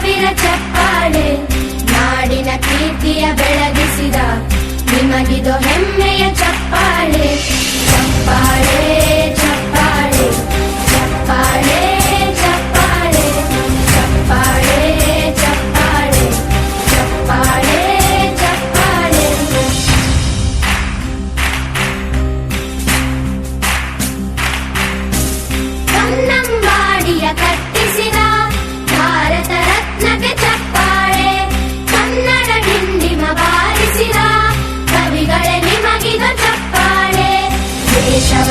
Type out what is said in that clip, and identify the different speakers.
Speaker 1: ಸಾವಿರ ಚಪ್ಪಾಳೆ, ನಾಡಿನ ಕೀರ್ತಿಯ ಬೆಳಗಿಸಿದ ನಿಮಗಿದು ಹೆಮ್ಮೆಯ ಚಪ್ಪಾಳೆ. ಚಪ್ಪಾಳೆ ಚಪ್ಪಾಳೆ ಚಪ್ಪಾಳೆ ಚಪ್ಪಾಳೆ ಚಪ್ಪಾಳೆ ಚಪ್ಪಾಳೆ ಚಪ್ಪಾಳೆ ಚಪ್ಪಾಳೆ. ಕನ್ನಂಬಾಡಿಯ ಕಟ್ಟಿಸಿದ ಭಾರತ ರತ್ನಕ್ಕೆ ಚಪ್ಪಾಳೆ, ಕನ್ನಡ ಡಿಂಡಿಮ ಬಾರಿಸಿದ ಕವಿಗಳೇ ನಿಮಗಿದು ಚಪ್ಪಾಳೆ. ದೇಶವ